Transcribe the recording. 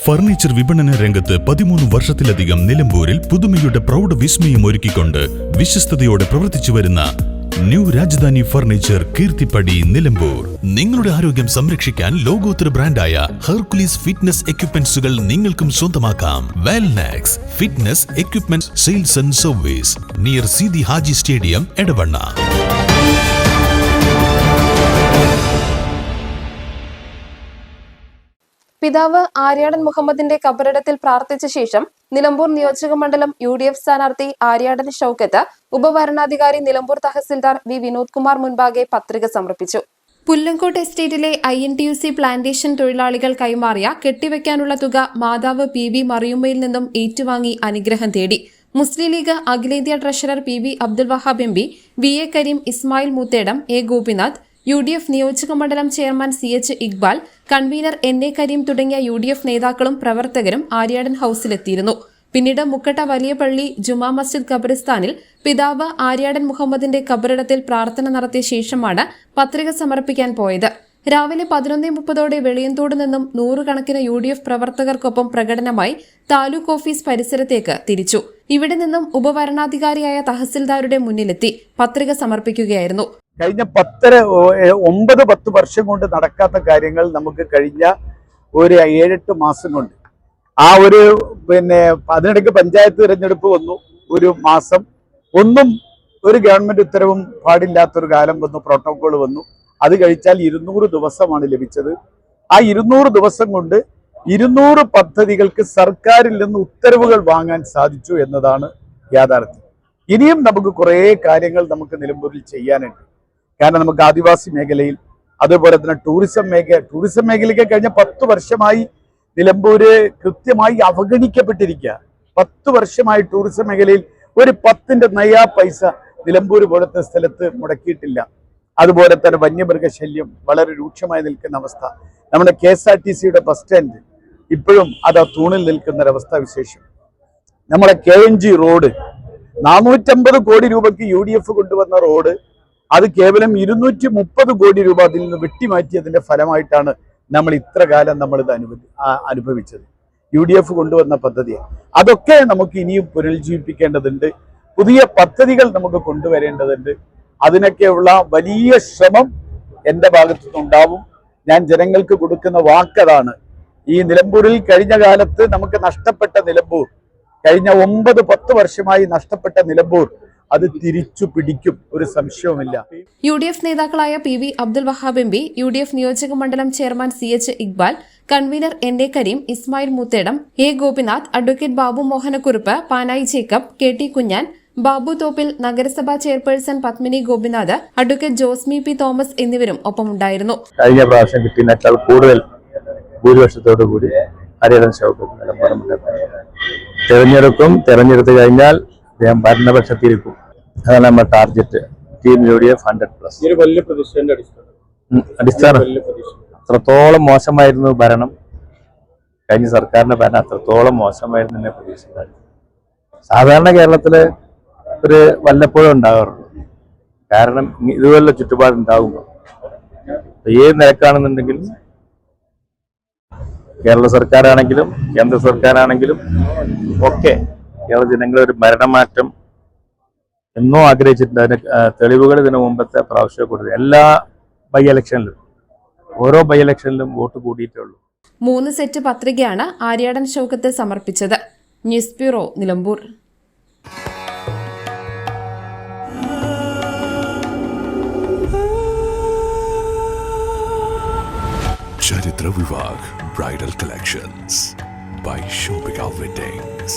Furniture വിപണന രംഗത്ത് 13 വർഷത്തിലധികം നിലമ്പൂരിൽ പുതുമയുടെ പ്രൗഢ വിസ്മയം ഒരുക്കിക്കൊണ്ട് വിശ്വസ്തയോടെ പ്രവർത്തിച്ചു വരുന്ന ന്യൂ രാജധാനി ഫർണിച്ചർ കീർത്തിപ്പടി നിലമ്പൂർ. നിങ്ങളുടെ ആരോഗ്യം സംരക്ഷിക്കാൻ ലോകോത്തര ബ്രാൻഡായ ഹെർക്കുലീസ് ഫിറ്റ്നസ് എക്യുപ്മെന്റ്സുകൾ നിങ്ങൾക്കും സ്വന്തമാക്കാം. Welnex fitness equipment sales and service near Seethi Haji stadium, Edavanna. പിതാവ് ആര്യാടൻ മുഹമ്മദിന്റെ കബറിടത്തിൽ പ്രാർത്ഥിച്ച ശേഷം നിലമ്പൂർ നിയോജക മണ്ഡലം UDF സ്ഥാനാർത്ഥി ആര്യാടൻ ഷൌക്കത്ത് ഉപവരണാധികാരി നിലമ്പൂർ തഹസിൽദാർ വി വിനോദ് കുമാർ മുൻപാകെ പത്രിക സമർപ്പിച്ചു. പുല്ലങ്കോട്ട് എസ്റ്റേറ്റിലെ INTUC പ്ലാന്റേഷൻ തൊഴിലാളികൾ കൈമാറിയ കെട്ടിവെക്കാനുള്ള തുക മാതാവ് PV മറിയുമ്മയിൽ നിന്നും ഏറ്റുവാങ്ങി അനുഗ്രഹം തേടി. മുസ്ലിം ലീഗ് അഖിലേന്ത്യാ treasurer PV Abdul Wahab MP, VA Karim, Ismail Moothedam, A Gopinath, UDF നിയോജക മണ്ഡലം chairman CH Iqbal, convener NA Karim തുടങ്ങിയ UDF നേതാക്കളും പ്രവർത്തകരും ആര്യാടൻ ഹൌസിലെത്തിയിരുന്നു. പിന്നീട് മുക്കട്ട വലിയ പള്ളി ജുമാ മസ്ജിദ് ഖബറിസ്ഥാനിൽ പിതാവ് ആര്യാടൻ മുഹമ്മദിന്റെ ഖബറിടത്തിൽ പ്രാർത്ഥന നടത്തിയ ശേഷമാണ് പത്രിക സമർപ്പിക്കാൻ പോയത്. രാവിലെ 11:30 വെളിയന്തോട് നിന്നും 100 കണക്കിന് UDF പ്രവർത്തകർക്കൊപ്പം പ്രകടനമായി താലൂക്ക് ഓഫീസ് പരിസരത്തേക്ക് തിരിച്ചു. ഇവിടെ നിന്നും ഉപവരണാധികാരിയായ തഹസിൽദാരുടെ മുന്നിലെത്തി പത്രിക സമർപ്പിക്കുകയായിരുന്നു. കഴിഞ്ഞ 9-10 വർഷം കൊണ്ട് നടക്കാത്ത കാര്യങ്ങൾ നമുക്ക് കഴിഞ്ഞ ഒരു 7-8 മാസം കൊണ്ട് അതിനിടയ്ക്ക് പഞ്ചായത്ത് തിരഞ്ഞെടുപ്പ് വന്നു. ഒരു മാസം ഒന്നും ഒരു ഗവൺമെന്റ് ഉത്തരവും പാടില്ലാത്തൊരു കാലം വന്നു, പ്രോട്ടോകോൾ വന്നു. അത് കഴിച്ചാൽ 200 ദിവസമാണ് ലഭിച്ചത്. ആ 200 ദിവസം കൊണ്ട് 200 പദ്ധതികൾക്ക് സർക്കാരിൽ നിന്ന് ഉത്തരവുകൾ വാങ്ങാൻ സാധിച്ചു എന്നതാണ് യാഥാർത്ഥ്യം. ഇനിയും നമുക്ക് കുറേ കാര്യങ്ങൾ നമുക്ക് നിലമ്പൂരിൽ ചെയ്യാനുണ്ട്. കാരണം നമുക്ക് ആദിവാസി മേഖലയിൽ, അതുപോലെ തന്നെ ടൂറിസം മേഖലയ്ക്ക് കഴിഞ്ഞ 10 വർഷമായി നിലമ്പൂര് കൃത്യമായി അവഗണിക്കപ്പെട്ടിരിക്കുക. 10 വർഷമായി ടൂറിസം മേഖലയിൽ ഒരു 10ന്റെ നയാ പൈസ നിലമ്പൂർ പോലത്തെ സ്ഥലത്ത് മുടക്കിയിട്ടില്ല. അതുപോലെ തന്നെ വന്യമൃഗശല്യം വളരെ രൂക്ഷമായി നിൽക്കുന്ന അവസ്ഥ. നമ്മുടെ KSRTCയുടെ ബസ് സ്റ്റാൻഡ് ഇപ്പോഴും അത് തൂണിൽ നിൽക്കുന്നൊരവസ്ഥ വിശേഷം. നമ്മുടെ KNG റോഡ് 450 കോടി രൂപയ്ക്ക് UDF കൊണ്ടുവന്ന റോഡ്, അത് കേവലം 230 കോടി രൂപ അതിൽ നിന്ന് വെട്ടിമാറ്റിയതിന്റെ ഫലമായിട്ടാണ് നമ്മൾ ഇത്ര കാലം നമ്മളിത് അനുഭവിച്ചത്. UDF കൊണ്ടുവന്ന പദ്ധതിയാണ്. അതൊക്കെ നമുക്ക് ഇനിയും പുനരുജ്ജീവിപ്പിക്കേണ്ടതുണ്ട്. പുതിയ പദ്ധതികൾ നമുക്ക് കൊണ്ടുവരേണ്ടതുണ്ട്. അതിനൊക്കെയുള്ള വലിയ ശ്രമം എൻ്റെ ഭാഗത്തുനിന്നുണ്ടാവും. ഞാൻ ജനങ്ങൾക്ക് കൊടുക്കുന്ന വാക്കതാണ്. ഈ നിലമ്പൂരിൽ കഴിഞ്ഞ കാലത്ത് നമുക്ക് നഷ്ടപ്പെട്ട നിലമ്പൂർ, കഴിഞ്ഞ 9-10 വർഷമായി നഷ്ടപ്പെട്ട നിലമ്പൂർ അത് തിരിച്ചു പിടിക്കും, ഒരു സംശയവുമില്ല. UDF നേതാക്കളായ PV Abdul Wahab MP, UDF നിയോജക മണ്ഡലം chairman CH Iqbal, convener NA Kareem, Ismail Moothedam, A Gopinath, advocate Babu Mohanakkurup, Panayi Jacob, KT Kunhan, Babu Thoppil, നഗരസഭാ chairperson Padmini Gopinath, advocate Josmi P Thomas എന്നിവരും ഒപ്പമുണ്ടായിരുന്നു. കഴിഞ്ഞ പ്രാവശ്യം കിട്ടിയതിനേക്കാൾ കൂടുതൽ ഭൂരിപക്ഷത്തോടുകൂടി ആര്യാടൻ ഷൌക്കത്ത് തെരഞ്ഞെടുത്ത് കഴിഞ്ഞാൽ അദ്ദേഹം ഭരണപക്ഷത്തിരിക്കും. അതാണ് നമ്മുടെ ടാർഗറ്റ്. Team UDF 100+. അടിസ്ഥാനം അത്രത്തോളം മോശമായിരുന്നു ഭരണം. കഴിഞ്ഞ സർക്കാരിന്റെ ഭരണം അത്രത്തോളം മോശമായിരുന്നു എന്നെ പ്രതീക്ഷിക്കുന്നത്. സാധാരണ കേരളത്തില് ഒരു വല്ലപ്പോഴും ഉണ്ടാകാറുള്ളൂ. കാരണം ഇതുപോലുള്ള ചുറ്റുപാടുണ്ടാകുമ്പോൾ ഏത് നിരക്കാണെന്നുണ്ടെങ്കിലും കേരള സർക്കാരാണെങ്കിലും കേന്ദ്ര സർക്കാരാണെങ്കിലും ഒക്കെ കേരള ജനങ്ങളെ ഒരു ഭരണമാറ്റം എന്നോ ആഗ്രഹിച്ചിട്ടുണ്ട്. അതിന് തെളിവുകൾ ഇതിനു മുമ്പത്തെ പ്രാവശ്യം കൊടുത്തത് എല്ലാ ഓരോ ബൈ ഇലക്ഷനിലും വോട്ട് കൂടിയിട്ടേ ഉള്ളൂ. 3 സെറ്റ് പത്രികയാണ് ആര്യാടൻ ഷൌക്കത്ത് സമർപ്പിച്ചത്. News bureau, Nilambur. Charithra Vivah bridal collections by Shobhika Weddings.